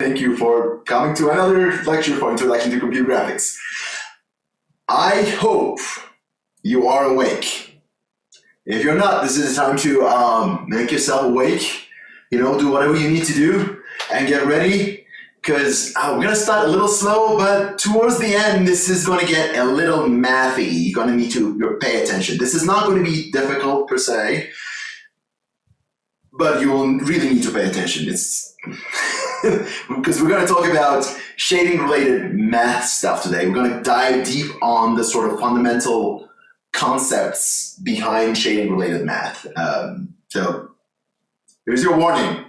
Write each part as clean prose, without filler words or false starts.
Thank you for coming to another lecture for Introduction to Computer Graphics. I hope you are awake. If you're not, this is the time to make yourself awake, do whatever you need to do and get ready, because we're going to start a little slow, but towards the end, this is going to get a little mathy. You're going to need to pay attention. This is not going to be difficult per se, but you will really need to pay attention. It's because we're going to talk about shading-related math stuff today. We're going to dive deep on the sort of fundamental concepts behind shading-related math. So here's your warning.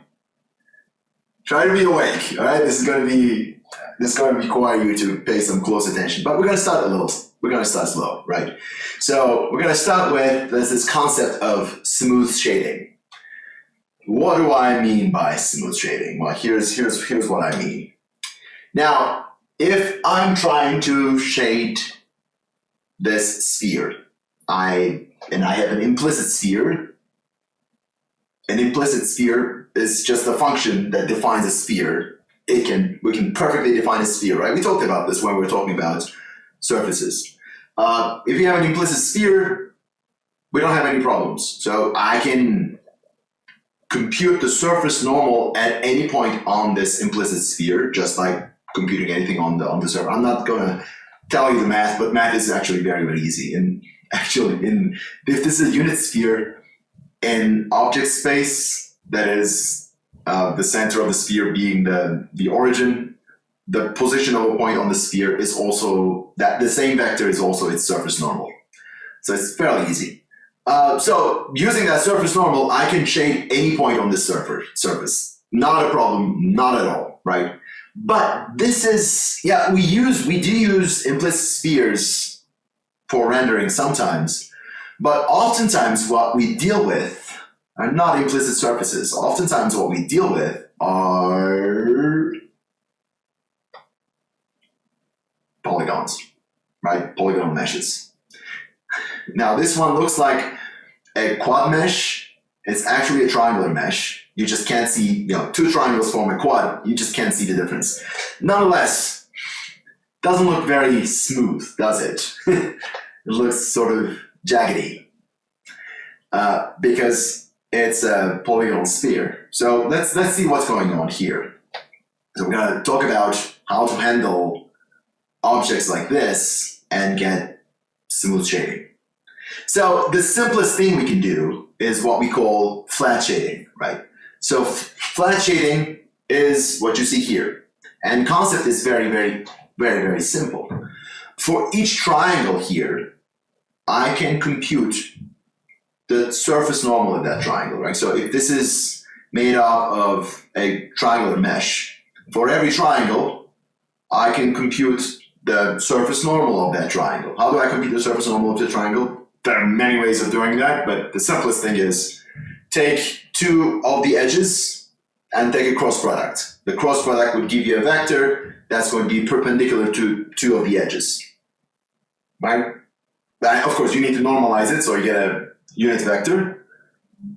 Try to be awake. All right, this is going to require you to pay some close attention. But we're going to start slow, right? So we're going to start with this concept of smooth shading. What do I mean by smooth shading? Well, here's what I mean. Now, if I'm trying to shade this sphere, I have an implicit sphere. An implicit sphere is just a function that defines a sphere. We can perfectly define a sphere, right? We talked about this when we were talking about surfaces. If you have an implicit sphere, we don't have any problems. So I can compute the surface normal at any point on this implicit sphere, just like computing anything on the surface. I'm not going to tell you the math, but math is actually very, very easy. And actually, if this is a unit sphere in object space, that is the center of the sphere being the origin, the position of a point on the sphere is also that the same vector is also its surface normal. So it's fairly easy. So using that surface normal, I can shade any point on this surface. Not a problem, not at all, right? But this is, we do use implicit spheres for rendering sometimes, but oftentimes what we deal with are not implicit surfaces. Oftentimes what we deal with are polygons, right? Polygonal meshes. Now this one looks like a quad mesh. It's actually a triangular mesh. You just can't see, two triangles form a quad. You just can't see the difference. Nonetheless, doesn't look very smooth, does it? It looks sort of jaggedy because it's a polygonal sphere. So let's see what's going on here. So we're going to talk about how to handle objects like this and get smooth shading. So the simplest thing we can do is what we call flat shading, right? So flat shading is what you see here. And concept is very, very, very, very simple. For each triangle here, I can compute the surface normal of that triangle, right? So if this is made up of a triangular mesh, for every triangle, I can compute the surface normal of that triangle. How do I compute the surface normal of the triangle? There are many ways of doing that, but the simplest thing is take two of the edges and take a cross product. The cross product would give you a vector that's going to be perpendicular to two of the edges, right? And of course, you need to normalize it, so you get a unit vector.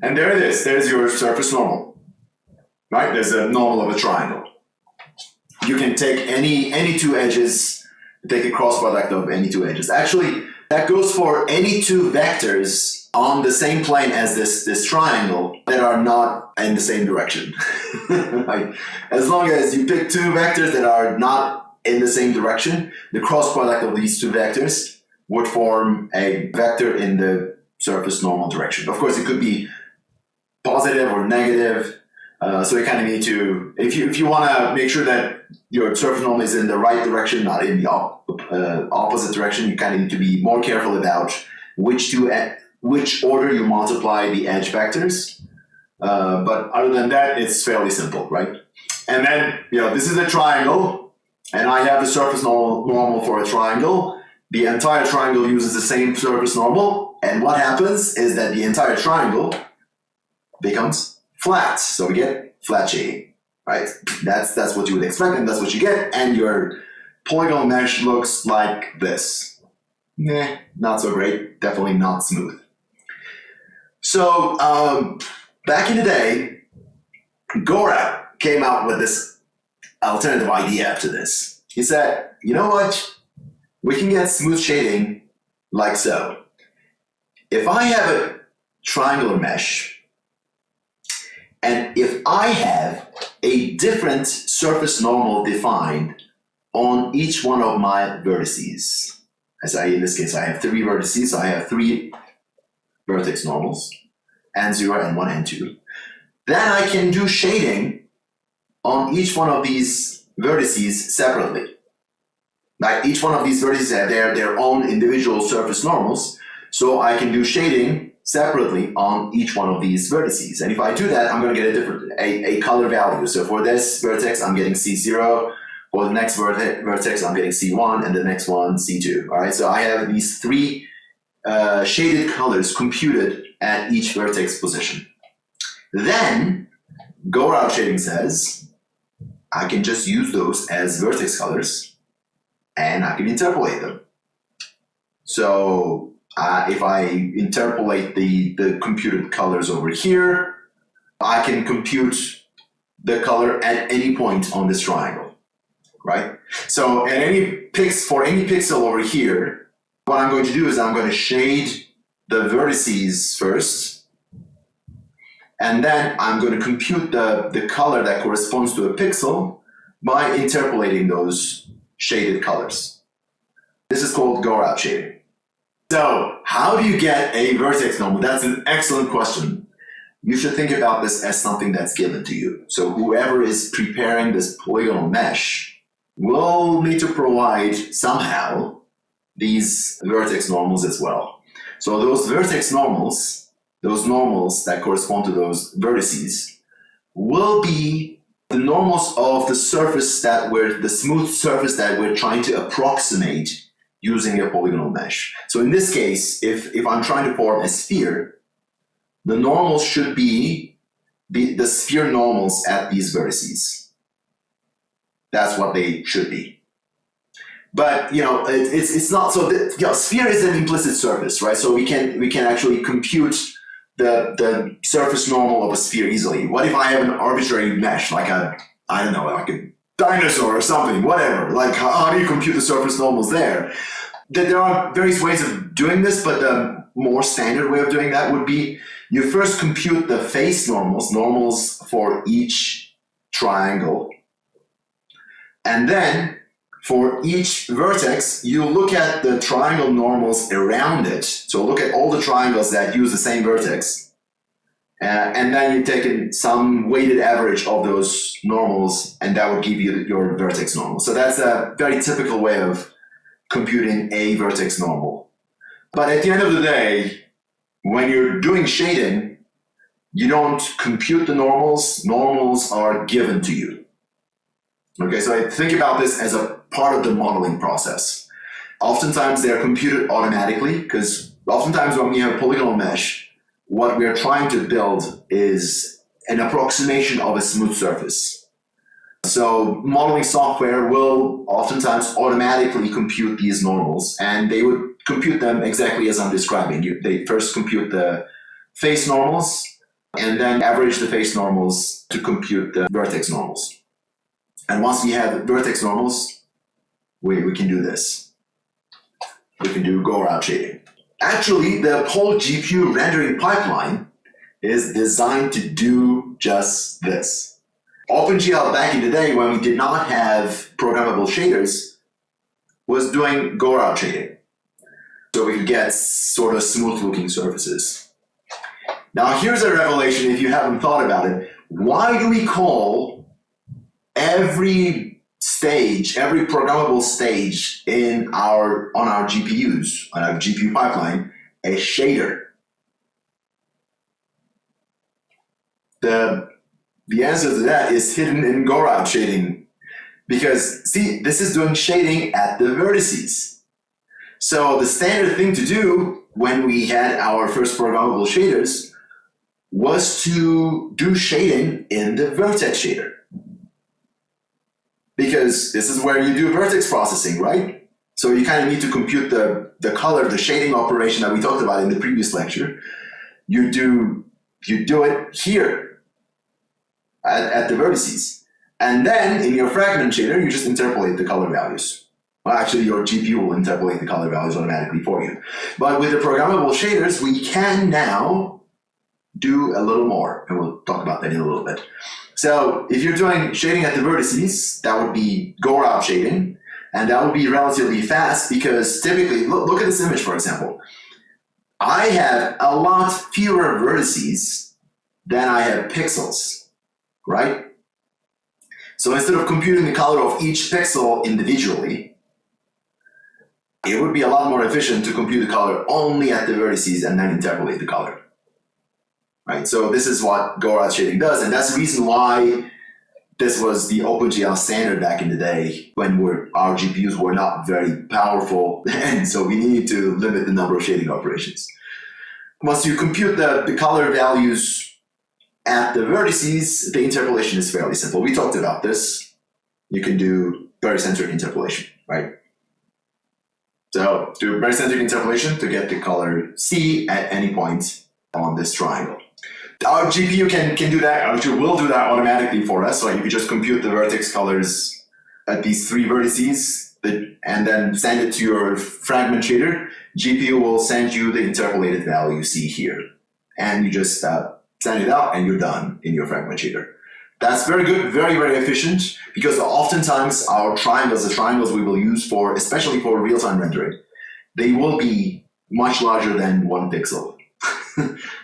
And there it is. There's your surface normal, right? There's a normal of a triangle. You can take any two edges, take a cross product of any two edges. Actually, that goes for any two vectors on the same plane as this triangle that are not in the same direction. Like, as long as you pick two vectors that are not in the same direction, the cross product of these two vectors would form a vector in the surface normal direction. Of course, it could be positive or negative. So you kind of need to, if you want to make sure that your surface normal is in the right direction, not in the opposite direction, you kind of need to be more careful about which order you multiply the edge vectors. But other than that, it's fairly simple, right? And then, this is a triangle, and I have the surface normal for a triangle. The entire triangle uses the same surface normal, and what happens is that the entire triangle becomes flat, so we get flat shading, right? That's what you would expect, and that's what you get, and your polygonal mesh looks like this. Not so great, definitely not smooth. So back in the day, Gora came out with this alternative idea to this. He said, you know what? We can get smooth shading like so. If I have a triangular mesh, and if I have a different surface normal defined on each one of my vertices, in this case, I have 3 vertices, so I have 3 vertex normals, n0, n1, n2. Then I can do shading on each one of these vertices separately. Like each one of these vertices have their own individual surface normals, so I can do shading separately on each one of these vertices. And if I do that, I'm going to get a color value. So for this vertex, I'm getting C0. For the next vertex, I'm getting C1, and the next one, C2. All right, so I have these 3 shaded colors computed at each vertex position. Then, go-route shading says, I can just use those as vertex colors, and I can interpolate them. So, if I interpolate the computed colors over here, I can compute the color at any point on this triangle, right? So for any pixel over here, what I'm going to do is I'm going to shade the vertices first, and then I'm going to compute the color that corresponds to a pixel by interpolating those shaded colors. This is called go-route shading. So, how do you get a vertex normal? That's an excellent question. You should think about this as something that's given to you. So whoever is preparing this polygonal mesh will need to provide somehow these vertex normals as well. So those vertex normals, those normals that correspond to those vertices, will be the normals of the surface the smooth surface that we're trying to approximate using a polygonal mesh. So in this case, if I'm trying to form a sphere, the normals should be the sphere normals at these vertices. That's what they should be. But it's not so. Sphere is an implicit surface, right? So we can actually compute the surface normal of a sphere easily. What if I have an arbitrary mesh, like a dinosaur or something, whatever? Like how do you compute the surface normals there? There are various ways of doing this, but the more standard way of doing that would be you first compute the face normals for each triangle, and then for each vertex, you look at the triangle normals around it. So look at all the triangles that use the same vertex, and then you take some weighted average of those normals, and that would give you your vertex normal. So that's a very typical way of computing a vertex normal. But at the end of the day, when you're doing shading, you don't compute the normals. Normals are given to you. Okay, so I think about this as a part of the modeling process. Oftentimes they're computed automatically, because oftentimes when we have a polygonal mesh, what we're trying to build is an approximation of a smooth surface. So modeling software will oftentimes automatically compute these normals, and they would compute them exactly as I'm describing. They first compute the face normals, and then average the face normals to compute the vertex normals. And once we have vertex normals, we can do this. We can do go-route shading. Actually, the whole GPU rendering pipeline is designed to do just this. OpenGL back in the day, when we did not have programmable shaders, was doing go-route shading. So we could get sort of smooth-looking surfaces. Now here's a revelation if you haven't thought about it. Why do we call every stage, every programmable stage on our GPUs, on our GPU pipeline, a shader? The answer to that is hidden in go-route shading. Because, see, this is doing shading at the vertices. So the standard thing to do when we had our first programmable shaders was to do shading in the vertex shader. Because this is where you do vertex processing, right? So you kind of need to compute the color, the shading operation that we talked about in the previous lecture. You do it here at the vertices. And then in your fragment shader, you just interpolate the color values. Well, actually, your GPU will interpolate the color values automatically for you. But with the programmable shaders, we can now do a little more, and we'll talk about that in a little bit. So if you're doing shading at the vertices, that would be go-route shading, and that would be relatively fast because typically, look at this image, for example. I have a lot fewer vertices than I have pixels, right? So instead of computing the color of each pixel individually, it would be a lot more efficient to compute the color only at the vertices and then interpolate the color. Right, so this is what go-route shading does, and that's the reason why this was the OpenGL standard back in the day when our GPUs were not very powerful, and so we needed to limit the number of shading operations. Once you compute the color values at the vertices, the interpolation is fairly simple. We talked about this. You can do barycentric interpolation, right? So do barycentric interpolation to get the color C at any point on this triangle. Our GPU can do that, our GPU will do that automatically for us. So if you just compute the vertex colors at these 3 vertices and then send it to your fragment shader, GPU will send you the interpolated value C here. And you just send it out and you're done in your fragment shader. That's very good, very, very efficient, because oftentimes our triangles, the triangles we will use for, especially for real-time rendering, they will be much larger than 1 pixel.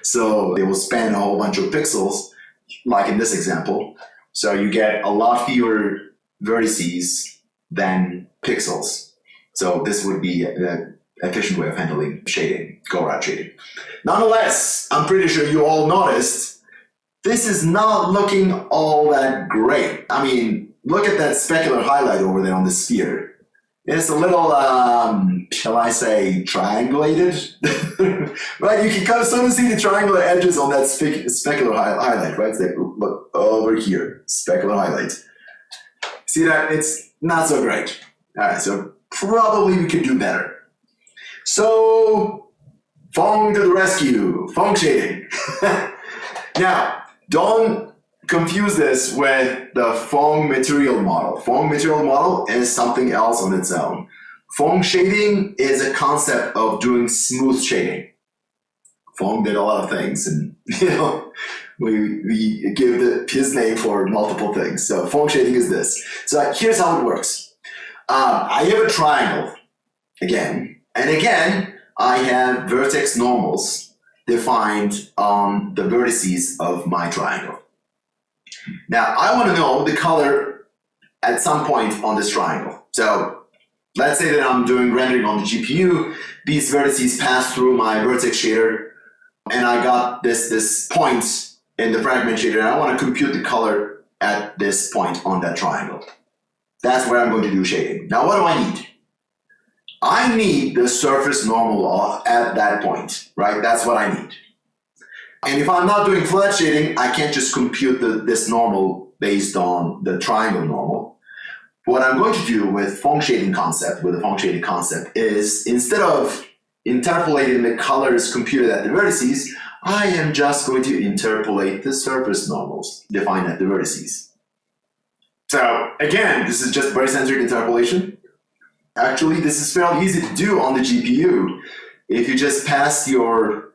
So they will span a whole bunch of pixels, like in this example. So you get a lot fewer vertices than pixels. So this would be an efficient way of handling shading, go-route shading. Nonetheless, I'm pretty sure you all noticed, this is not looking all that great. I mean, look at that specular highlight over there on the sphere. It's a little, shall I say, triangulated, right? You can kind of sort of see the triangular edges on that specular highlight, right? It's like, look over here, specular highlight. See that? It's not so great. All right, so probably we could do better. So, Phong to the rescue, Phong shading. Now, don't confuse this with the Phong material model. Phong material model is something else on its own. Phong shading is a concept of doing smooth shading. Phong did a lot of things, and we give his name for multiple things. So Phong shading is this. So here's how it works. I have a triangle again, and again I have vertex normals defined on the vertices of my triangle. Now, I want to know the color at some point on this triangle. So let's say that I'm doing rendering on the GPU. These vertices pass through my vertex shader, and I got this point in the fragment shader, and I want to compute the color at this point on that triangle. That's where I'm going to do shading. Now, what do I need? I need the surface normal at that point, right? That's what I need. And if I'm not doing flat shading, I can't just compute this normal based on the triangle normal. What I'm going to do with Phong shading concept, with the Phong shading concept, is instead of interpolating the colors computed at the vertices, I am just going to interpolate the surface normals defined at the vertices. So again, this is just barycentric interpolation. Actually, this is fairly easy to do on the GPU. If you just pass your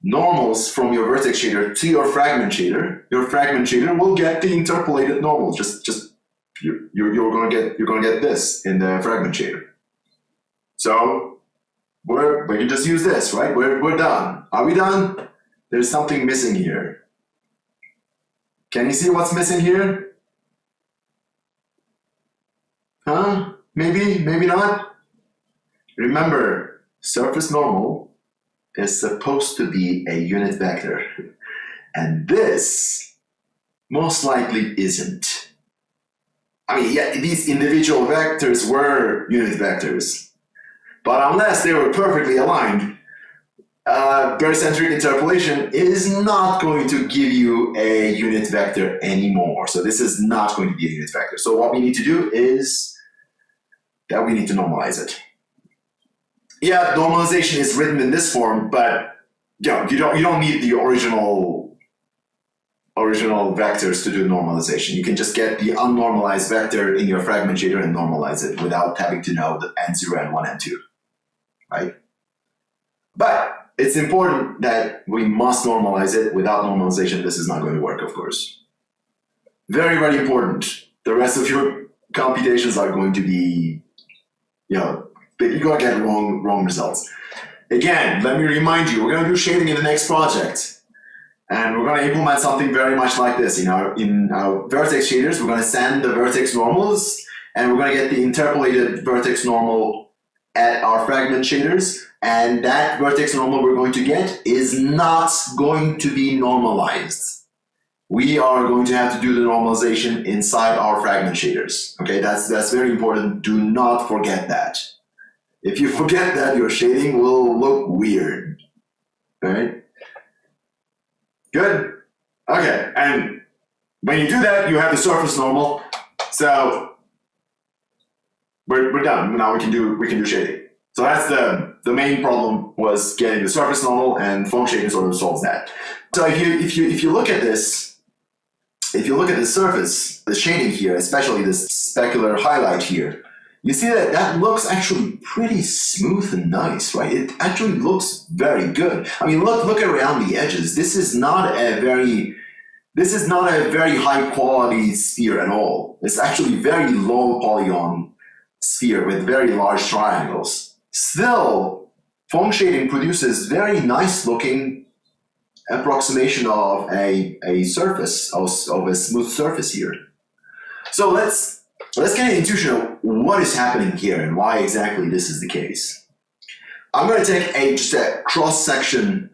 normals from your vertex shader to your fragment shader will get the interpolated normals. You're gonna get this in the fragment shader. So we can just use this, right? We're done. Are we done? There's something missing here. Can you see what's missing here? Huh? Maybe not. Remember, surface normal is supposed to be a unit vector, and this most likely isn't. I mean, yeah, these individual vectors were unit vectors, but unless they were perfectly aligned, barycentric interpolation is not going to give you a unit vector anymore. So this is not going to be a unit vector. So what we need to do is that we need to normalize it. Yeah, normalization is written in this form, but you don't need the original original vectors to do normalization. You can just get the unnormalized vector in your fragment shader and normalize it without having to know the n0, n1, n2, right? But it's important that we must normalize it. Without normalization, this is not going to work, of course. Very, very important. The rest of your computations are going to be, you're going to get wrong results. Again, let me remind you, we're going to do shading in the next project. And we're going to implement something very much like this. In our vertex shaders, we're going to send the vertex normals, and we're going to get the interpolated vertex normal at our fragment shaders. And that vertex normal we're going to get is not going to be normalized. We are going to have to do the normalization inside our fragment shaders. Okay, that's very important. Do not forget that. If you forget that, your shading will look weird. All right? Good. Okay, and when you do that, you have the surface normal. So we're done. Now we can do shading. So that's the main problem, was getting the surface normal, and foam shading sort of solves that. So if you look at this, if you look at the surface, the shading here, especially this specular highlight here, you see that looks actually pretty smooth and nice, right? It actually looks very good. I mean, look around the edges. This is not a very high quality sphere at all. It's actually very low polygon sphere with very large triangles. Still, foam shading produces very nice looking approximation of a surface, of a smooth surface here. So let's get an intuition of what is happening here and why exactly this is the case. I'm going to take just a cross section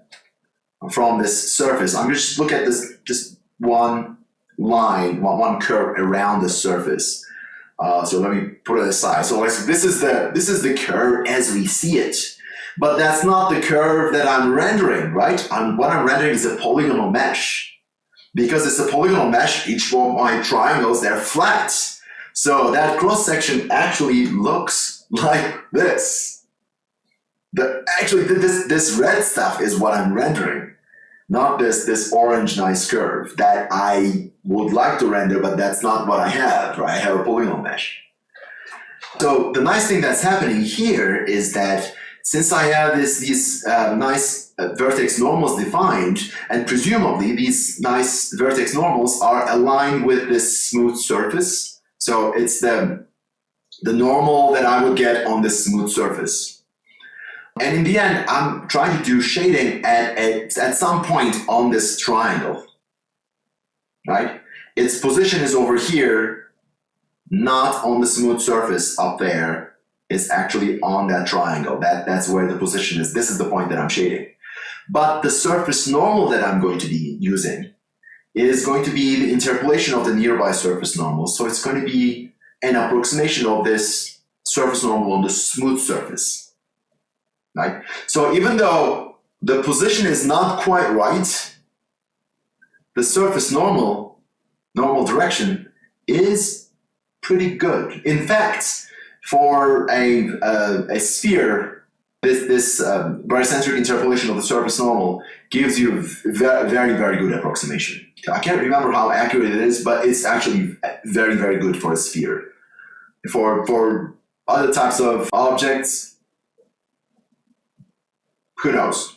from this surface. I'm going to just look at this, just one line, one curve around the surface. So let me put it aside. So this is the curve as we see it, but that's not the curve that I'm rendering, right? What I'm rendering is a polygonal mesh. Because it's a polygonal mesh, each one of my triangles, they're flat. So that cross section actually looks like this. This red stuff is what I'm rendering, not this orange nice curve that I would like to render, but that's not what I have, right? I have a polygonal mesh. So the nice thing that's happening here is that since I have these nice vertex normals defined, and presumably these nice vertex normals are aligned with this smooth surface. So it's the normal that I would get on this smooth surface. And in the end, I'm trying to do shading at some point on this triangle, right? Its position is over here, not on the smooth surface up there. It's actually on that triangle. That's where the position is. This is the point that I'm shading. But the surface normal that I'm going to be using is going to be the interpolation of the nearby surface normals. So it's going to be an approximation of this surface normal on the smooth surface, right? So even though the position is not quite right, the surface normal direction is pretty good. In fact, for a sphere, this barycentric interpolation of the surface normal gives you very, very good approximation. I can't remember how accurate it is, but it's actually very, very good for a sphere. For other types of objects, who knows?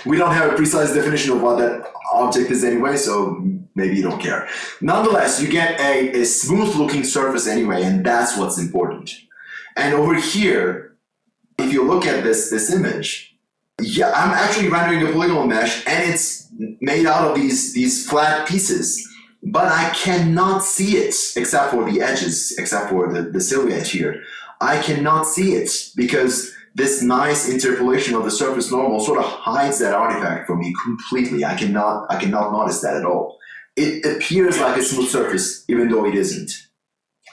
We don't have a precise definition of what that object is anyway, so maybe you don't care. Nonetheless, you get a smooth looking surface anyway, and that's what's important. And over here, if you look at this image, yeah, I'm actually rendering a polygonal mesh, and it's made out of these flat pieces, but I cannot see it except for the edges, except for the silhouette here. I cannot see it because this nice interpolation of the surface normal sort of hides that artifact from me completely. I cannot notice that at all. It appears like a smooth surface, even though it isn't.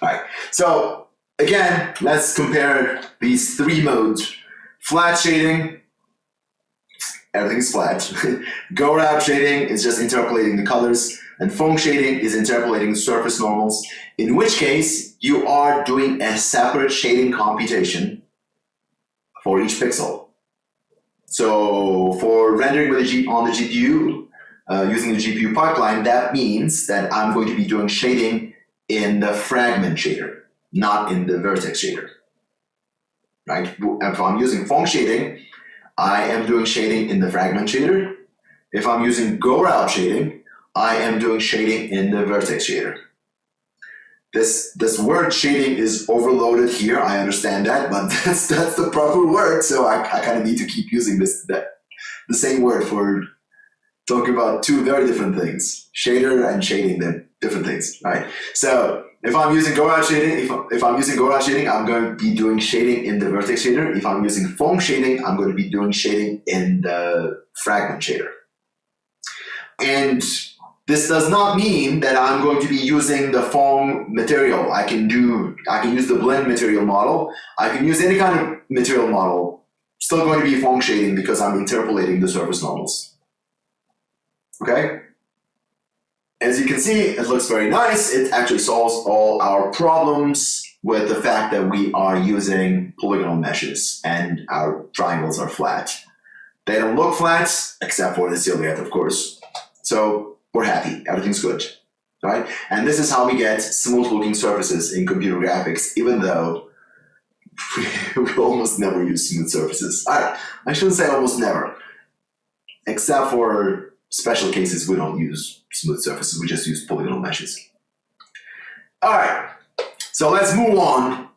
All right. So again, let's compare these three modes. Flat shading, everything's flat. Go route shading is just interpolating the colors, and foam shading is interpolating the surface normals, in which case you are doing a separate shading computation for each pixel. So for rendering with on the GPU, using the GPU pipeline, that means that I'm going to be doing shading in the fragment shader, not in the vertex shader. Right? If I'm using Phong shading, I am doing shading in the fragment shader. If I'm using go-route shading, I am doing shading in the vertex shader. This word shading is overloaded here. I understand that, but that's the proper word. So I kind of need to keep using the same word for talking about two very different things. Shader and shading, they're different things, right? So if I'm using go-route shading, if I'm using go-route shading, I'm going to be doing shading in the vertex shader. If I'm using Phong shading, I'm going to be doing shading in the fragment shader. And this does not mean that I'm going to be using the Phong material. I can use the blend material model. I can use any kind of material model. Still going to be Phong shading because I'm interpolating the surface normals. Okay? As you can see, it looks very nice. It actually solves all our problems with the fact that we are using polygonal meshes and our triangles are flat. They don't look flat, except for the silhouette, of course. So we're happy, everything's good, right? And this is how we get smooth looking surfaces in computer graphics, even though we almost never use smooth surfaces. I shouldn't say almost never, except for special cases we don't use smooth surfaces, we just use polygonal meshes. All right, so let's move on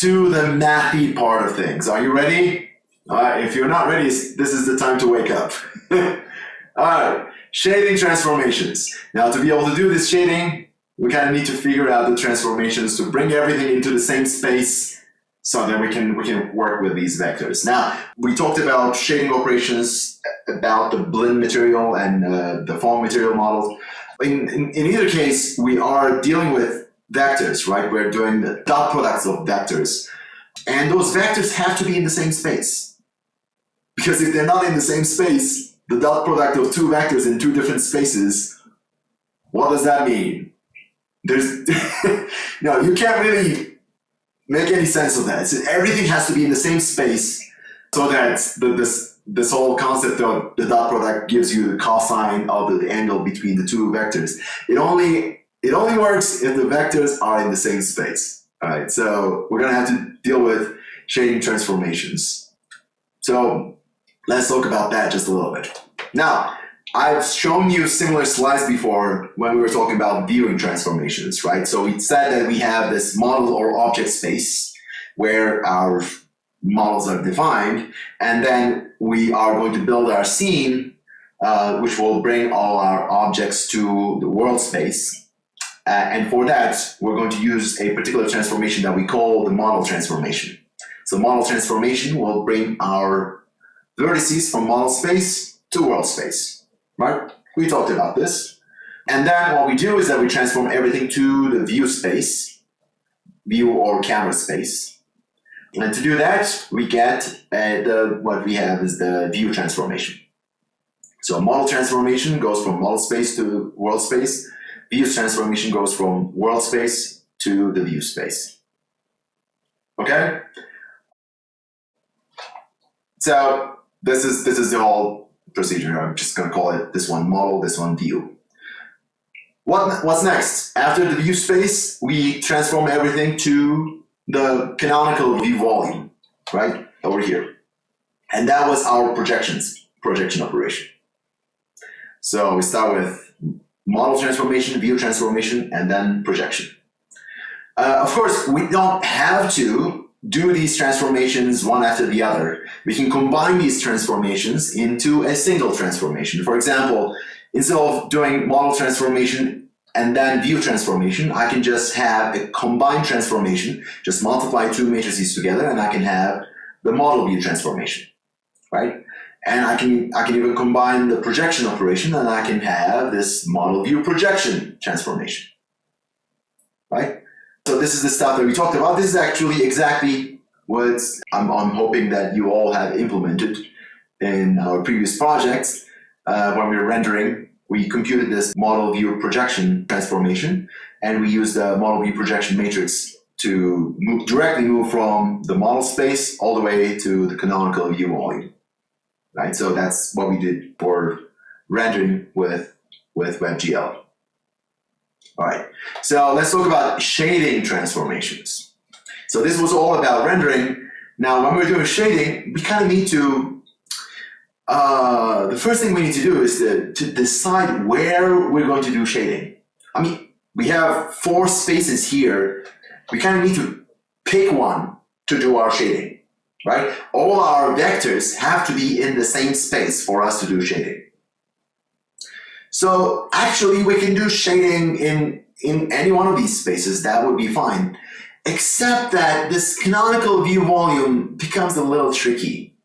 to the mathy part of things. Are you ready? If you're not ready, this is the time to wake up. All right. Shading transformations. Now, to be able to do this shading, we kind of need to figure out the transformations to bring everything into the same space so that we can work with these vectors. Now, we talked about shading operations, about the blend material and the Phong material models. In either case, we are dealing with vectors, right? We're doing the dot products of vectors. And those vectors have to be in the same space. Because if they're not in the same space, the dot product of two vectors in two different spaces, what does that mean? There's no, you can't really make any sense of that. So everything has to be in the same space so that this whole concept of the dot product gives you the cosine of the angle between the two vectors. It only works if the vectors are in the same space. All right, so we're gonna have to deal with shading transformations. So let's talk about that just a little bit. Now, I've shown you similar slides before when we were talking about viewing transformations, right? So we said that we have this model or object space where our models are defined, and then we are going to build our scene, which will bring all our objects to the world space. And for that, we're going to use a particular transformation that we call the model transformation. So model transformation will bring our vertices from model space to world space, right? We talked about this. And then what we do is that we transform everything to the view space, view or camera space. And to do that, we get what we have is the view transformation. So model transformation goes from model space to world space. View transformation goes from world space to the view space. Okay? So this is the whole procedure. I'm just going to call it this one model, this one view. What's next? After the view space, we transform everything to the canonical view volume, right? Over here. And that was our projection operation. So we start with model transformation, view transformation, and then projection. Of course, we don't have to do these transformations one after the other. We can combine these transformations into a single transformation. For example, instead of doing model transformation and then view transformation, I can just have a combined transformation, just multiply two matrices together, and I can have the model view transformation, right? And I can even combine the projection operation, and I can have this model view projection transformation, right? So this is the stuff that we talked about. This is actually exactly what I'm hoping that you all have implemented in our previous projects. When we were rendering, we computed this model view projection transformation, and we used the model view projection matrix to directly move from the model space all the way to the canonical view volume. Right? So that's what we did for rendering with WebGL. All right, so let's talk about shading transformations. So this was all about rendering. Now, when we're doing shading, we kind of need to, the first thing we need to do is to decide where we're going to do shading. I mean, we have 4 spaces here. We kind of need to pick one to do our shading, right? All our vectors have to be in the same space for us to do shading. So actually, we can do shading in any one of these spaces. That would be fine. Except that this canonical view volume becomes a little tricky.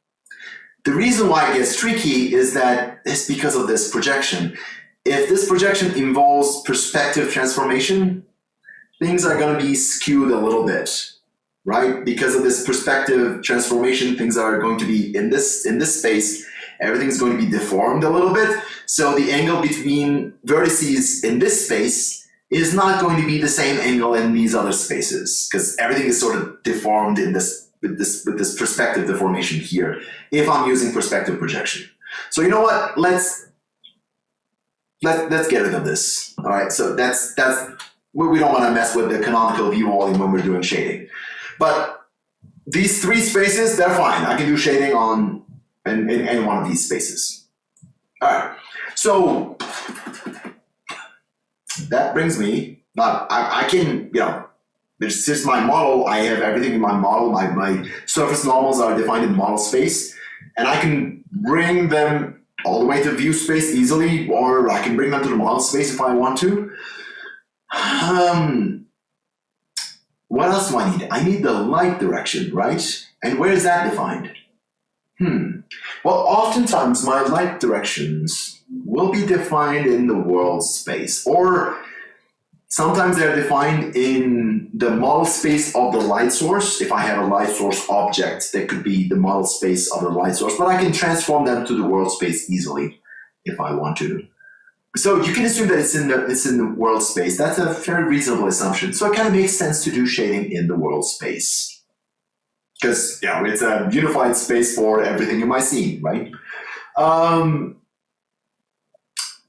The reason why it gets tricky is that it's because of this projection. If this projection involves perspective transformation, things are going to be skewed a little bit, right? Because of this perspective transformation, things are going to be in this space. Everything's going to be deformed a little bit. So the angle between vertices in this space is not going to be the same angle in these other spaces, because everything is sort of deformed in this with this perspective deformation here, if I'm using perspective projection. So you know what? Let's get rid of this. All right. So that's we don't want to mess with the canonical view volume when we're doing shading. But these 3 spaces, they're fine. I can do shading in any one of these spaces. All right. So that brings me, I can, this is my model. I have everything in my model. My surface normals are defined in model space, and I can bring them all the way to view space easily, or I can bring them to the model space if I want to. What else do I need? I need the light direction, right? And where is that defined? Well, oftentimes my light directions will be defined in the world space, or sometimes they're defined in the model space of the light source. If I have a light source object, that could be the model space of the light source, but I can transform them to the world space easily if I want to. So you can assume that it's in the world space. That's a very reasonable assumption. So it kind of makes sense to do shading in the world space, because it's a unified space for everything in my scene, right?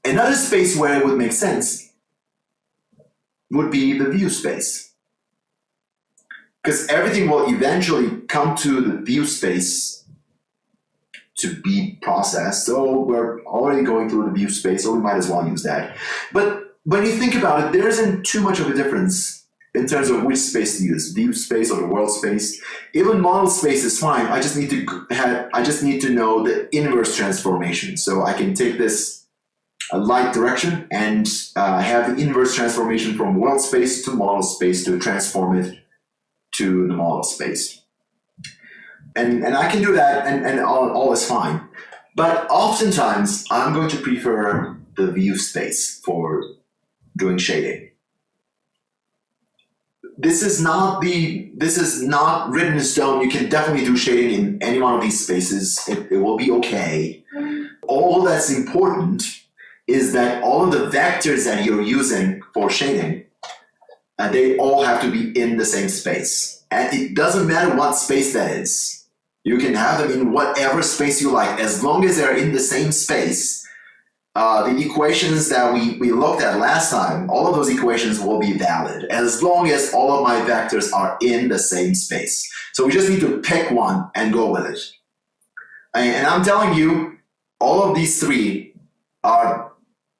Another space where it would make sense would be the view space, because everything will eventually come to the view space to be processed. So we're already going through the view space, so we might as well use that. But when you think about it, there isn't too much of a difference in terms of which space to use, view space or the world space. Even model space is fine. I just need to know the inverse transformation. So I can take this light direction and have the inverse transformation from world space to model space to transform it to the model space. And I can do that, and all is fine. But oftentimes, I'm going to prefer the view space for doing shading. This is not written in stone. You can definitely do shading in any one of these spaces. It will be okay. All that's important is that all of the vectors that you're using for shading, they all have to be in the same space. And it doesn't matter what space that is. You can have them in whatever space you like, as long as they're in the same space. The equations that we looked at last time, all of those equations will be valid, as long as all of my vectors are in the same space. So we just need to pick one and go with it. And I'm telling you, all of these 3 are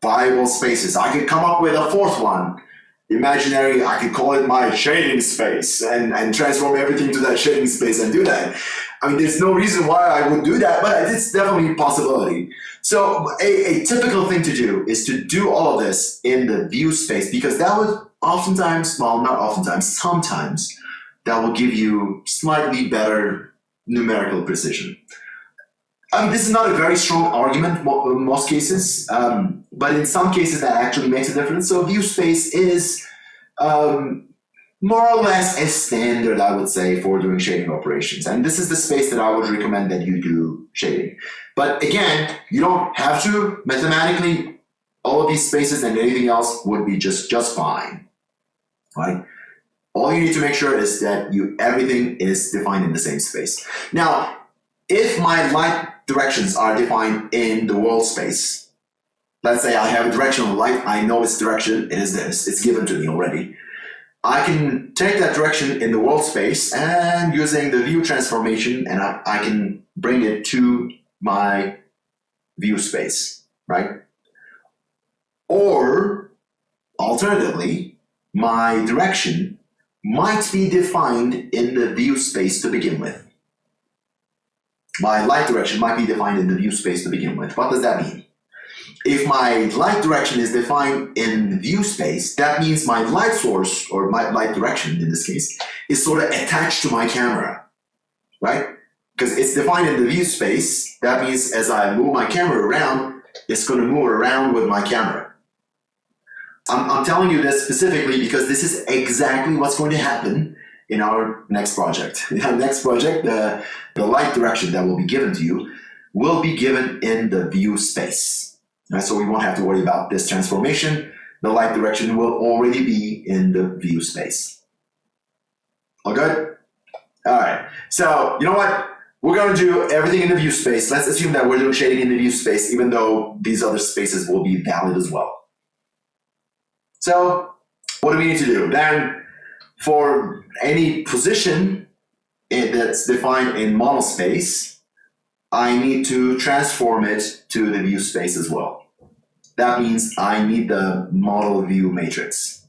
viable spaces. I could come up with a 4th one, imaginary. I could call it my shading space and transform everything to that shading space and do that. I mean, there's no reason why I would do that, but it's definitely a possibility. So a typical thing to do is to do all of this in the view space, because that would sometimes, that will give you slightly better numerical precision. This is not a very strong argument in most cases, but in some cases that actually makes a difference. So view space is more or less a standard, I would say, for doing shading operations. And this is the space that I would recommend that you do shading. But again, you don't have to. Mathematically, all of these spaces and anything else would be just fine, right? All you need to make sure is that everything is defined in the same space. Now, if my light directions are defined in the world space, let's say I have a direction of light, I know its direction, it is this, it's given to me already. I can take that direction in the world space and using the view transformation, and I can bring it to my view space, right? Or alternatively, my direction might be defined in the view space to begin with. My light direction might be defined in the view space to begin with. What does that mean? If my light direction is defined in the view space, that means my light source, or my light direction in this case, is sort of attached to my camera, right? Because it's defined in the view space, that means as I move my camera around, it's going to move around with my camera. I'm telling you this specifically because this is exactly what's going to happen in our next project. In our next project, the light direction that will be given to you will be given in the view space. Right, so we won't have to worry about this transformation. The light direction will already be in the view space. All good? All right. So you know what? We're going to do everything in the view space. Let's assume that we're doing shading in the view space, even though these other spaces will be valid as well. So what do we need to do? Then for any position that's defined in model space, I need to transform it to the view space as well. That means I need the model view matrix,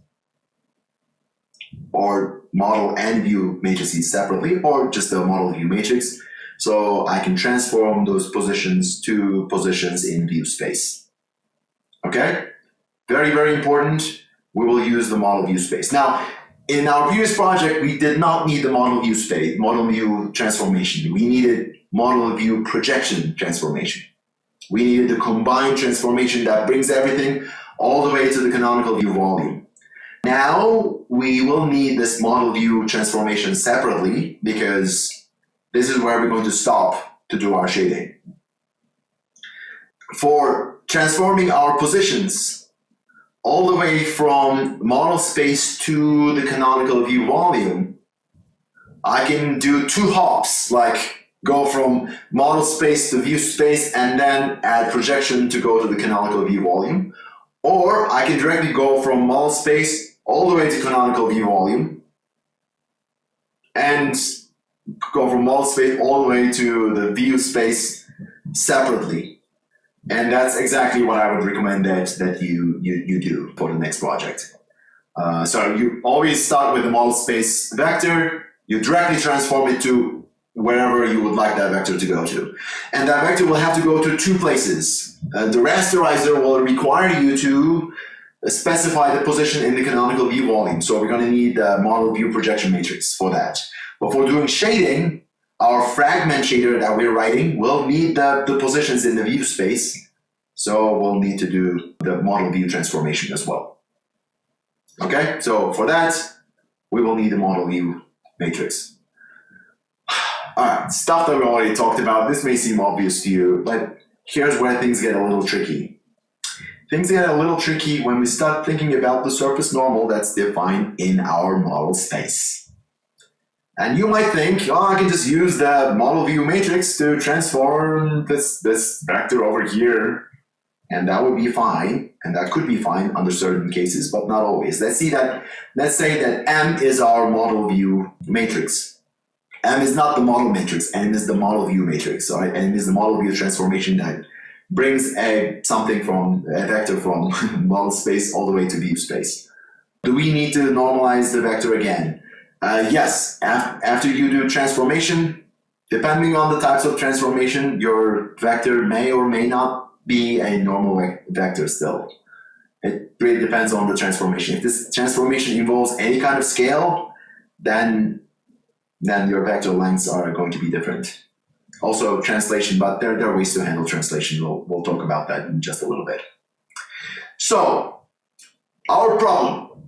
or model and view matrices separately, or just the model view matrix, so I can transform those positions to positions in view space. Okay? Very, very important. We will use the model view space. Now, in our previous project, we did not need the model view space, model view transformation. We needed model view projection transformation. We needed the combined transformation that brings everything all the way to the canonical view volume. Now we will need this model view transformation separately because this is where we're going to stop to do our shading. For transforming our positions all the way from model space to the canonical view volume, I can do two hops, like go from model space to view space and then add projection to go to the canonical view volume. Or I can directly go from model space all the way to canonical view volume and go from model space all the way to the view space separately. And that's exactly what I would recommend that you do for the next project. So you always start with the model space vector, you directly transform it to wherever you would like that vector to go to. And that vector will have to go to two places. The rasterizer will require you to specify the position in the canonical view volume. So we're going to need the model view projection matrix for that. But for doing shading, our fragment shader that we're writing will need the positions in the view space. So we'll need to do the model view transformation as well. Okay, so for that, we will need the model view matrix. All right, stuff that we already talked about. This may seem obvious to you, but here's where things get a little tricky. Things get a little tricky when we start thinking about the surface normal that's defined in our model space. And you might think, oh, I can just use the model view matrix to transform this vector over here, and that would be fine, and that could be fine under certain cases, but not always. Let's say that M is our model view matrix. M is not the model matrix, M is the model view matrix. So M is the model view transformation that brings a vector from model space all the way to view space. Do we need to normalize the vector again? Yes, after you do transformation, depending on the types of transformation, your vector may or may not be a normal vector still. It really depends on the transformation. If this transformation involves any kind of scale, then your vector lengths are going to be different. Also translation, but there are ways to handle translation. We'll talk about that in just a little bit. So, our problem,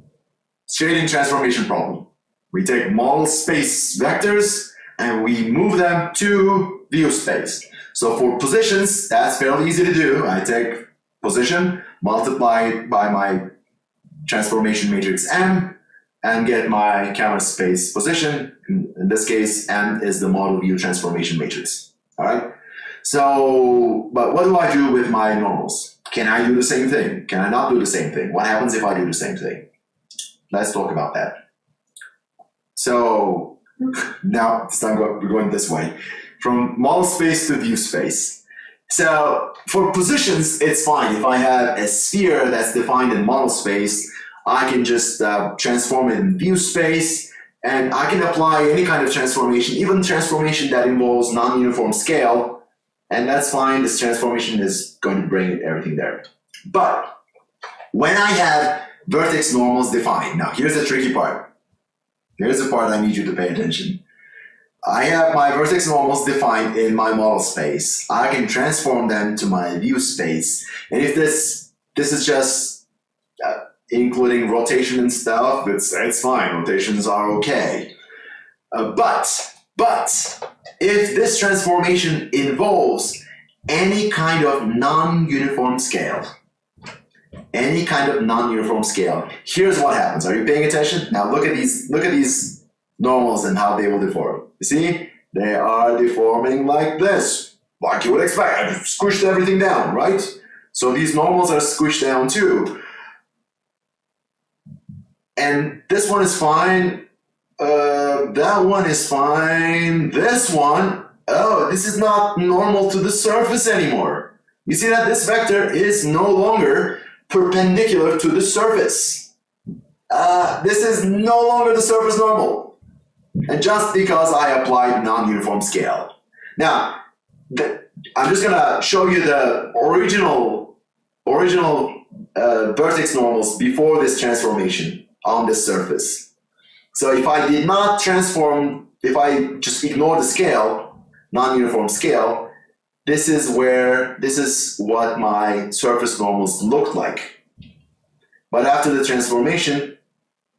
shading transformation problem. We take model space vectors and we move them to view space. So for positions, that's fairly easy to do. I take position, multiply by my transformation matrix M, and get my camera space position. In this case, M is the model view transformation matrix. All right. So, but what do I do with my normals? Can I do the same thing? Can I not do the same thing? What happens if I do the same thing? Let's talk about that. So now this time we're going this way. From model space to view space. So for positions, it's fine. If I have a sphere that's defined in model space, I can just transform it in view space, and I can apply any kind of transformation, even transformation that involves non-uniform scale, and that's fine. This transformation is going to bring everything there. But when I have vertex normals defined, now here's the tricky part. Here's the part I need you to pay attention. I have my vertex normals defined in my model space. I can transform them to my view space. And if this is just including rotation and stuff, it's fine. Rotations are okay. But if this transformation involves any kind of non-uniform scale, here's what happens. Are you paying attention? Now look at these normals and how they will deform. You see, they are deforming like this, like you would expect. I've squished everything down, right? So these normals are squished down too. And this one is fine. That one is fine. This one, oh, this is not normal to the surface anymore. You see that this vector is no longer perpendicular to the surface. This is no longer the surface normal. And just because I applied non-uniform scale. Now, I'm just gonna show you the original vertex normals before this transformation on this surface. So if I did not transform, if I just ignore the scale, non-uniform scale, this is what my surface normals looked like. But after the transformation,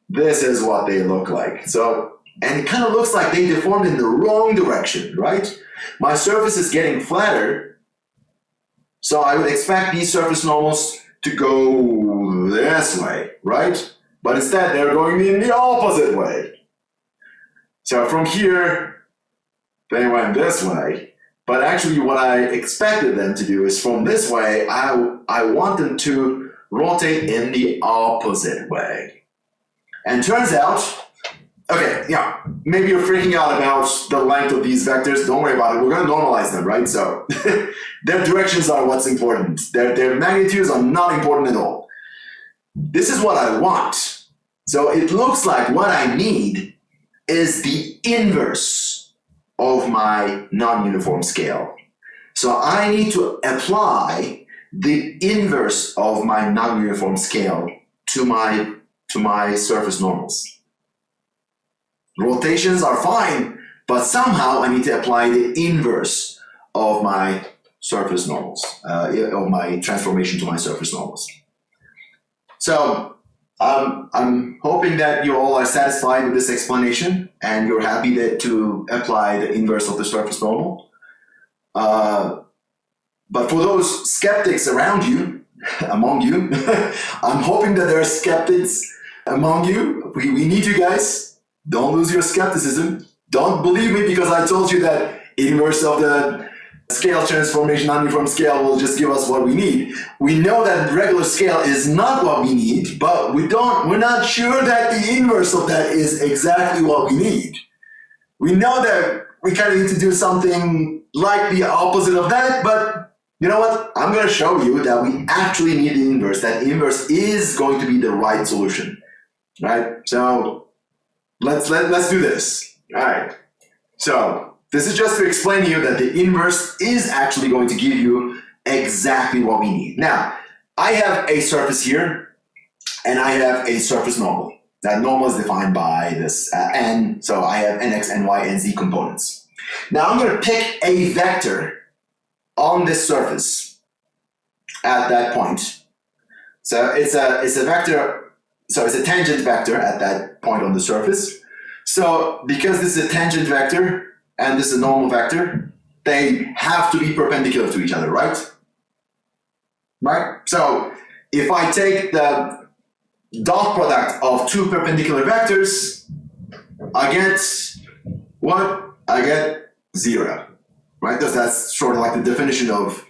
this is what they look like. So, and it kind of looks like they deformed in the wrong direction, right? My surface is getting flatter, so I would expect these surface normals to go this way, right? But instead, they're going in the opposite way. So from here, they went this way. But actually, what I expected them to do is from this way, I want them to rotate in the opposite way. And turns out, okay, yeah, maybe you're freaking out about the length of these vectors. Don't worry about it. We're going to normalize them, right? So their directions are what's important. Their magnitudes are not important at all. This is what I want. So it looks like what I need is the inverse of my non-uniform scale. So I need to apply the inverse of my non-uniform scale to my surface normals. Rotations are fine, but somehow I need to apply the inverse of my surface normals, of my transformation to my surface normals. So I'm hoping that you all are satisfied with this explanation and you're happy to apply the inverse of the surface normal. But for those skeptics around you, among you, I'm hoping that there are skeptics among you. We need you guys. Don't lose your skepticism. Don't believe me because I told you that inverse of the scale transformation, non-uniform scale will just give us what we need. We know that regular scale is not what we need, but we're not sure that the inverse of that is exactly what we need. We know that we kind of need to do something like the opposite of that, but you know what? I'm going to show you that we actually need the inverse. That inverse is going to be the right solution, right? So let's do this. All right. So this is just to explain to you that the inverse is actually going to give you exactly what we need. Now, I have a surface here, and I have a surface normal. That normal is defined by this n, so I have nx, ny, and z components. Now I'm going to pick a vector on this surface at that point. So it's a vector, so it's a tangent vector at that point on the surface. So because this is a tangent vector, and this is a normal vector, they have to be perpendicular to each other, right? Right? So if I take the dot product of two perpendicular vectors, I get what? I get 0, right? That's sort of like the definition of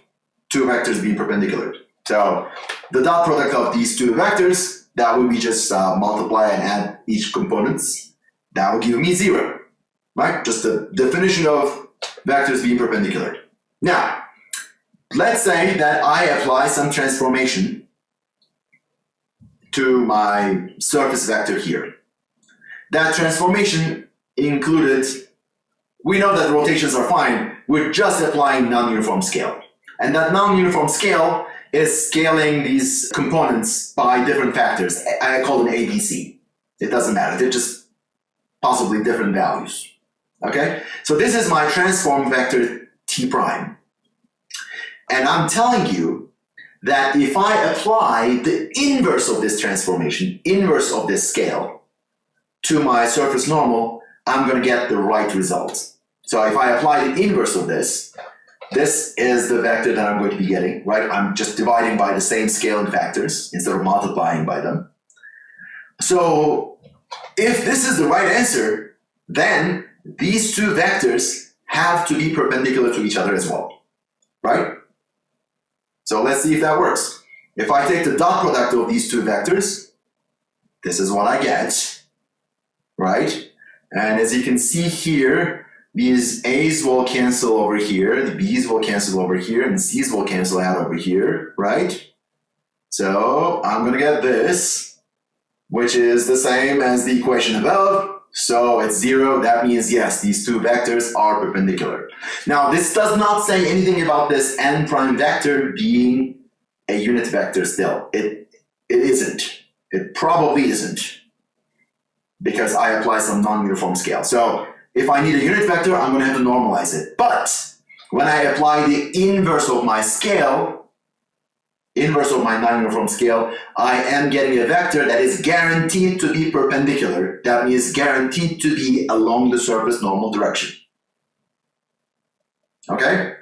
two vectors being perpendicular. So the dot product of these two vectors, that will be just multiply and add each components. That will give me 0, right? Just the definition of vectors being perpendicular. Now, let's say that I apply some transformation to my surface vector here. That transformation included, we know that rotations are fine, we're just applying non-uniform scale. And that non-uniform scale is scaling these components by different factors. I call them ABC. It doesn't matter, they're just possibly different values. Okay? So this is my transform vector T prime. And I'm telling you that if I apply the inverse of this transformation, inverse of this scale, to my surface normal, I'm going to get the right result. So if I apply the inverse of this is the vector that I'm going to be getting, right? I'm just dividing by the same scaling factors instead of multiplying by them. So if this is the right answer, then these two vectors have to be perpendicular to each other as well, right? So let's see if that works. If I take the dot product of these two vectors, this is what I get, right? And as you can see here, these A's will cancel over here, the B's will cancel over here, and the C's will cancel out over here, right? So I'm gonna get this, which is the same as the equation above. So it's 0, that means yes, these two vectors are perpendicular. Now this does not say anything about this n prime vector being a unit vector still. It isn't. It probably isn't, because I apply some non-uniform scale. So if I need a unit vector, I'm going to have to normalize it. But when I apply the inverse of my scale, inverse of my non-uniform scale, I am getting a vector that is guaranteed to be perpendicular. That means guaranteed to be along the surface normal direction. Okay?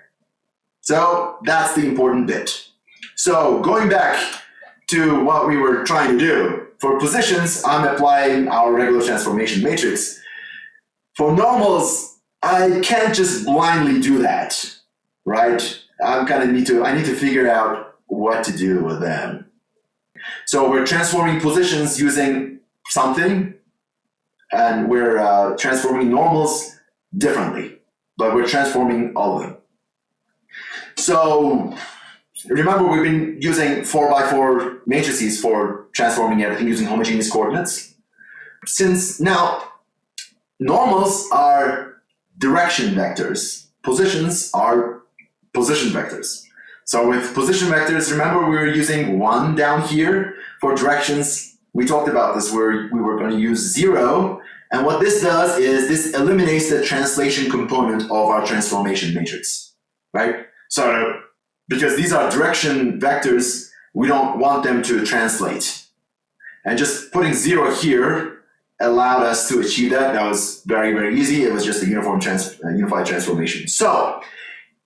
So that's the important bit. So going back to what we were trying to do, for positions, I'm applying our regular transformation matrix. For normals, I can't just blindly do that, right? I need to figure out what to do with them. So we're transforming positions using something, and we're transforming normals differently, but we're transforming all of them. So remember, we've been using 4x4 matrices for transforming everything using homogeneous coordinates. Since now, normals are direction vectors, positions are position vectors. So with position vectors, remember we were using 1 down here. For directions, we talked about this where we were going to use 0. And what this does is this eliminates the translation component of our transformation matrix, right? So because these are direction vectors, we don't want them to translate. And just putting 0 here allowed us to achieve that. That was very, very easy. It was just a unified transformation. So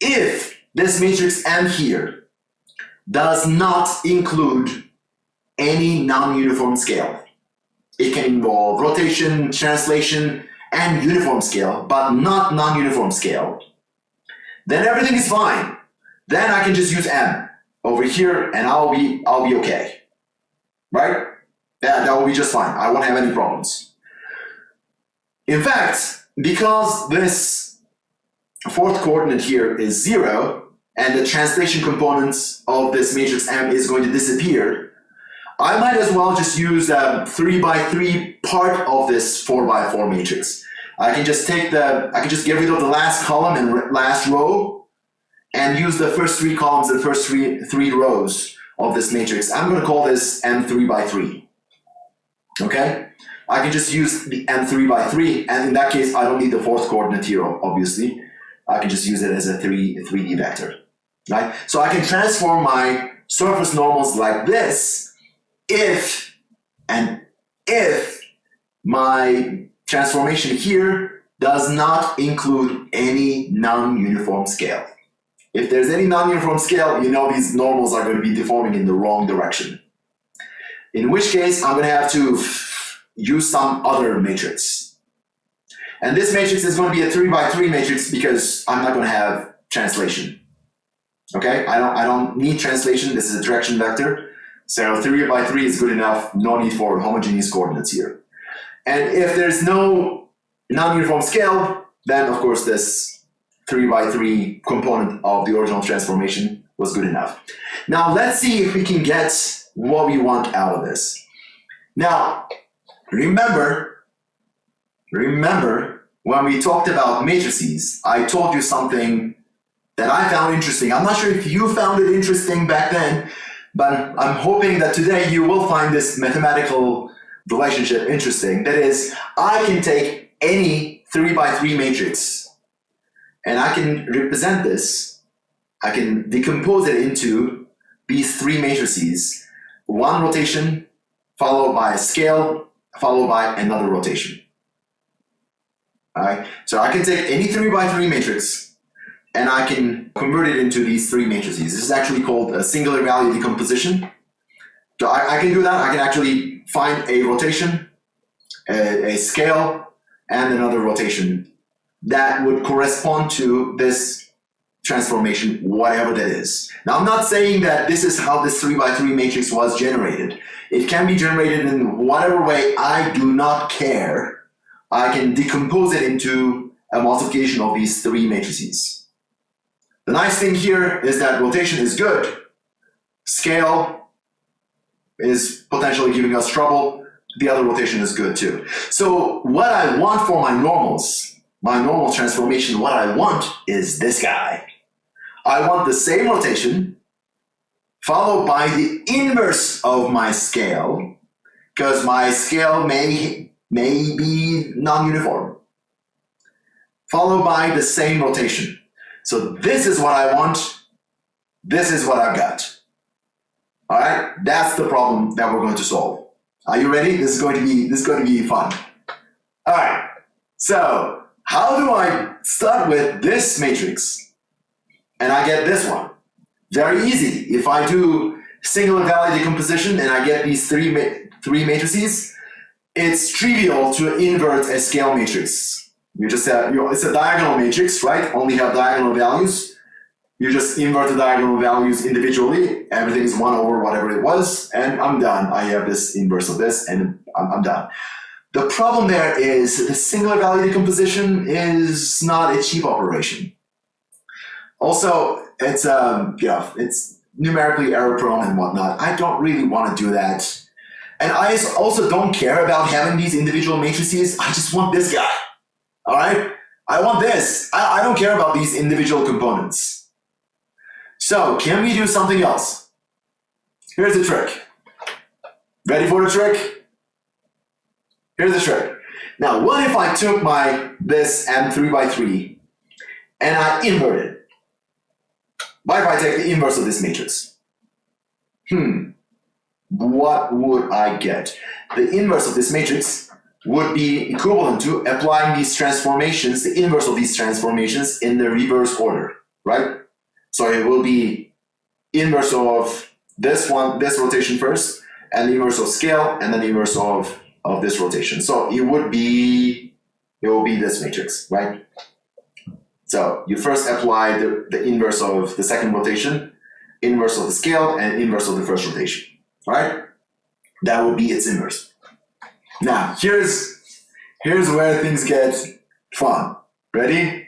if this matrix M here does not include any non-uniform scale, it can involve rotation, translation, and uniform scale, but not non-uniform scale, then everything is fine. Then I can just use M over here and I'll be okay, right? That will be just fine. I won't have any problems. In fact, because this fourth coordinate here is 0 and the translation components of this matrix M is going to disappear, I might as well just use 3x3 part of this 4x4 matrix. I can just get rid of the last column and last row and use the first 3 columns and first three rows of this matrix. I'm going to call this M3x3. Okay? I can just use the M3x3, and in that case, I don't need the fourth coordinate here, obviously. I can just use it as a 3D vector, right? So I can transform my surface normals like this if my transformation here does not include any non-uniform scale. If there's any non-uniform scale, you know these normals are going to be deforming in the wrong direction. In which case, I'm going to have to use some other matrix. And this matrix is going to be a 3x3 matrix because I'm not going to have translation. Okay, I don't need translation. This is a direction vector. So 3 by 3 is good enough. No need for homogeneous coordinates here. And if there's no non-uniform scale, then of course this 3 by 3 component of the original transformation was good enough. Now let's see if we can get what we want out of this. Now, remember when we talked about matrices, I told you something that I found interesting. I'm not sure if you found it interesting back then, but I'm hoping that today you will find this mathematical relationship interesting. That is, I can take any 3 by 3 matrix and I can represent this. I can decompose it into these 3 matrices. One rotation followed by a scale followed by another rotation. Alright, so I can take any 3 by 3 matrix and I can convert it into these 3 matrices. This is actually called a singular value decomposition. So I can do that. I can actually find a rotation, a scale, and another rotation that would correspond to this transformation, whatever that is. Now, I'm not saying that this is how this 3 by 3 matrix was generated. It can be generated in whatever way. I do not care. I can decompose it into a multiplication of these 3 matrices. The nice thing here is that rotation is good. Scale is potentially giving us trouble. The other rotation is good too. So what I want for my normals, my normal transformation, what I want is this guy. I want the same rotation followed by the inverse of my scale, because my scale may be non-uniform, followed by the same rotation. So this is what I want. This is what I've got. All right, that's the problem that we're going to solve. Are you ready? This is going to be fun. All right. So how do I start with this matrix and I get this one? Very easy. If I do singular value decomposition and I get these three matrices, it's trivial to invert a scale matrix. You just have, it's a diagonal matrix, right? Only have diagonal values. You just invert the diagonal values individually. Everything is 1 over whatever it was, and I'm done. I have this inverse of this, and I'm done. The problem there is the singular value decomposition is not a cheap operation. Also, it's numerically error prone and whatnot. I don't really want to do that. And I also don't care about having these individual matrices. I just want this guy. All right? I want this. I don't care about these individual components. So, can we do something else? Here's the trick. Ready for the trick? Here's the trick. Now, what if I took this M3 by 3 and I invert it? What if I take the inverse of this matrix? What would I get? The inverse of this matrix would be equivalent to applying these transformations, the inverse of these transformations in the reverse order, right? So it will be inverse of this rotation first, and the inverse of scale, and then the inverse of this rotation. So it will be this matrix, right? So you first apply the inverse of the second rotation, inverse of the scale, and inverse of the first rotation. All right? That would be its inverse. Now, here's where things get fun. Ready?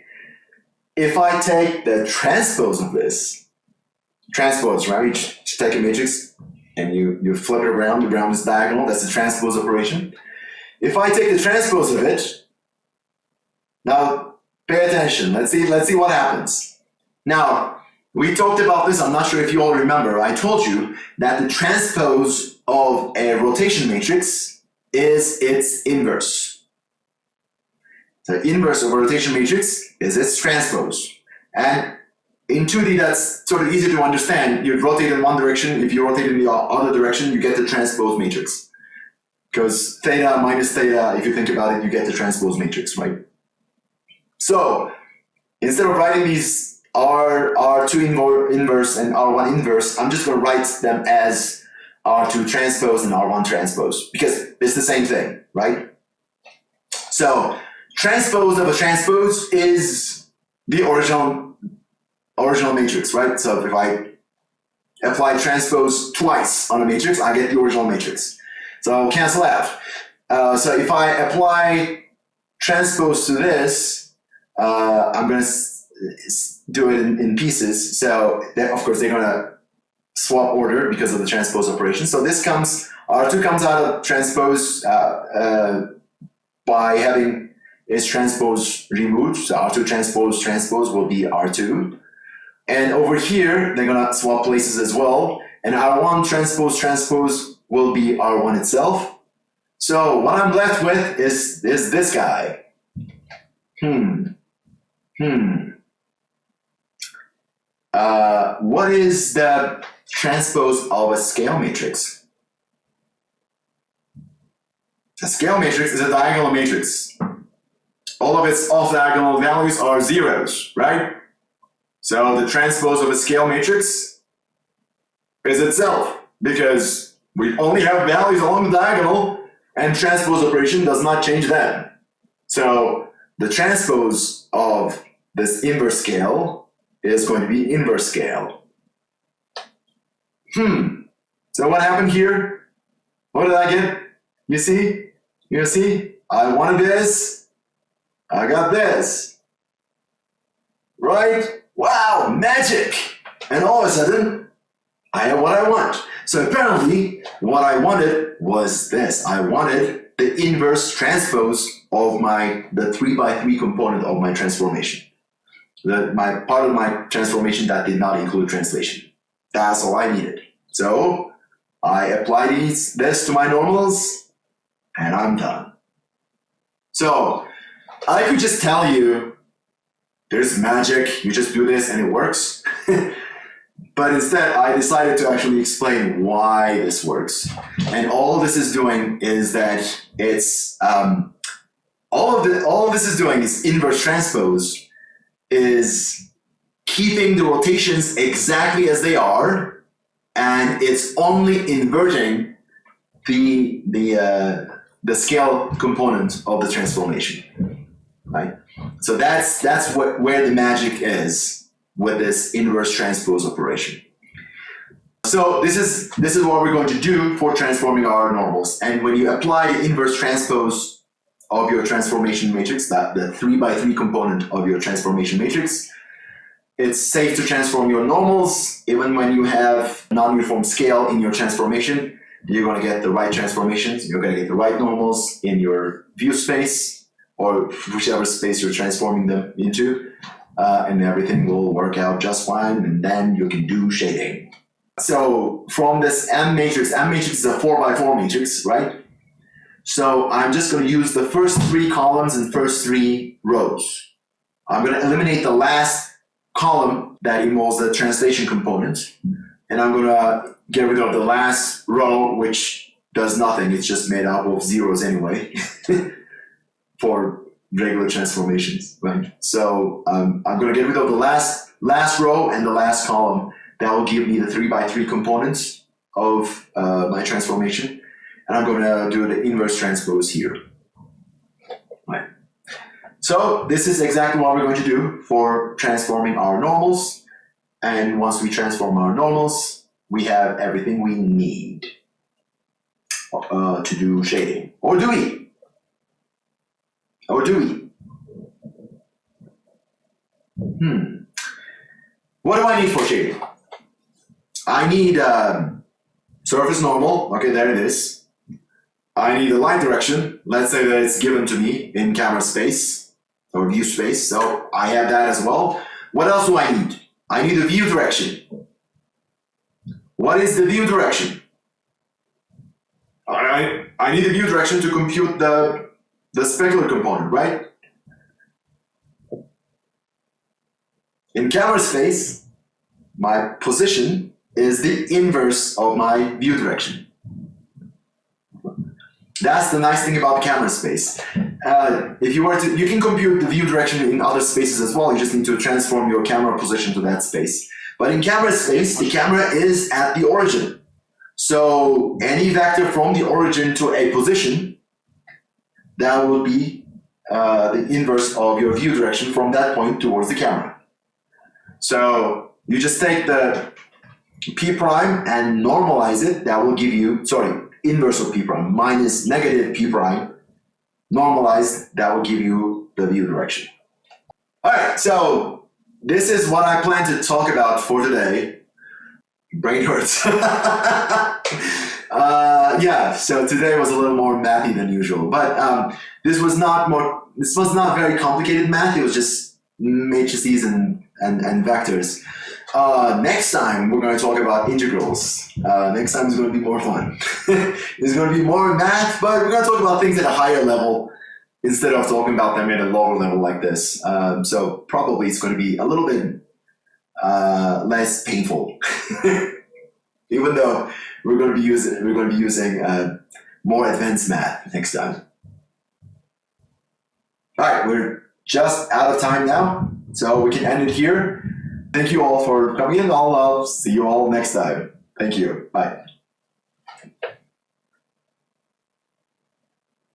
If I take the transpose of this, right? You take a matrix and you flip it around, the ground is diagonal, that's the transpose operation. If I take the transpose of it, now pay attention, let's see what happens. Now, we talked about this, I'm not sure if you all remember, I told you that the transpose of a rotation matrix is its inverse. The inverse of a rotation matrix is its transpose. And in 2D, that's sort of easy to understand. You rotate in one direction, if you rotate in the other direction, you get the transpose matrix. Because theta minus theta, if you think about it, you get the transpose matrix, right? So, instead of writing these R2 inverse and R1 inverse, I'm just going to write them as R2 transpose and R1 transpose, because it's the same thing, right? So, transpose of a transpose is the original original matrix, right? So if I apply transpose twice on a matrix, I get the original matrix. So I'll cancel out. So if I apply transpose to this, I'm going to do it in pieces. So of course they're going to swap order because of the transpose operation. So this comes, R2 comes out of transpose by having its transpose removed. So R2 transpose will be R2. And over here, they're gonna swap places as well. And R1 transpose will be R1 itself. So what I'm left with is this guy. What is the transpose of a scale matrix? A scale matrix is a diagonal matrix. All of its off-diagonal values are zeros, right? So the transpose of a scale matrix is itself, because we only have values along the diagonal, and transpose operation does not change them. So the transpose of this inverse scale is going to be inverse scale. So what happened here? What did I get? You see? I wanted this. I got this. Right? Wow, magic! And all of a sudden, I have what I want. So apparently, what I wanted was this. I wanted the inverse transpose of the 3x3 component of my transformation. My part of my transformation that did not include translation. That's all I needed. So I apply this to my normals, and I'm done. So I could just tell you, there's magic, you just do this and it works. But instead, I decided to actually explain why this works. And all this is doing is that it's, all of this is doing is inverse transpose is keeping the rotations exactly as they are, and it's only inverting the scale component of the transformation, right? So that's where the magic is with this inverse transpose operation. So this is what we're going to do for transforming our normals. And when you apply the inverse transpose of your transformation matrix, the 3x3 component of your transformation matrix, it's safe to transform your normals even when you have non-uniform scale in your transformation. You're going to get the right transformations. You're going to get the right normals in your view space, or whichever space you're transforming them into, and everything will work out just fine, and then you can do shading. So from this M matrix is a 4x4 matrix, right? So I'm just going to use the first 3 columns and first 3 rows. I'm going to eliminate the last column that involves the translation component, and I'm going to get rid of the last row, which does nothing. It's just made up of zeros anyway. For regular transformations, right? So I'm going to get rid of the last row and the last column. That will give me the 3x3 components of my transformation, and I'm going to do the inverse transpose here. Right. So this is exactly what we're going to do for transforming our normals, and once we transform our normals, we have everything we need to do shading. Or do we? What do I need for shading? I need surface normal. Okay, there it is. I need a line direction. Let's say that it's given to me in camera space or view space. So I have that as well. What else do I need? I need a view direction. What is the view direction? I need a view direction to compute the specular component, right? In camera space, my position is the inverse of my view direction. That's the nice thing about camera space. If you were to, you can compute the view direction in other spaces as well. You just need to transform your camera position to that space. But in camera space, the camera is at the origin. So any vector from the origin to a position, that will be the inverse of your view direction from that point towards the camera. So you just take the p prime and normalize it. That will give you, sorry, inverse of p prime minus negative p prime. Normalized, that will give you the v direction. All right, so this is what I plan to talk about for today. Brain hurts. Yeah, so today was a little more mathy than usual, but this was not very complicated math. It was just matrices and vectors. Next time we're going to talk about integrals. Next time is going to be more fun. It's going to be more math, but we're going to talk about things at a higher level instead of talking about them at a lower level like this. So probably it's going to be a little bit less painful, even though we're going to be using more advanced math next time. All right, we're just out of time now, so we can end it here. Thank you all for coming in. I'll see you all next time. Thank you. Bye.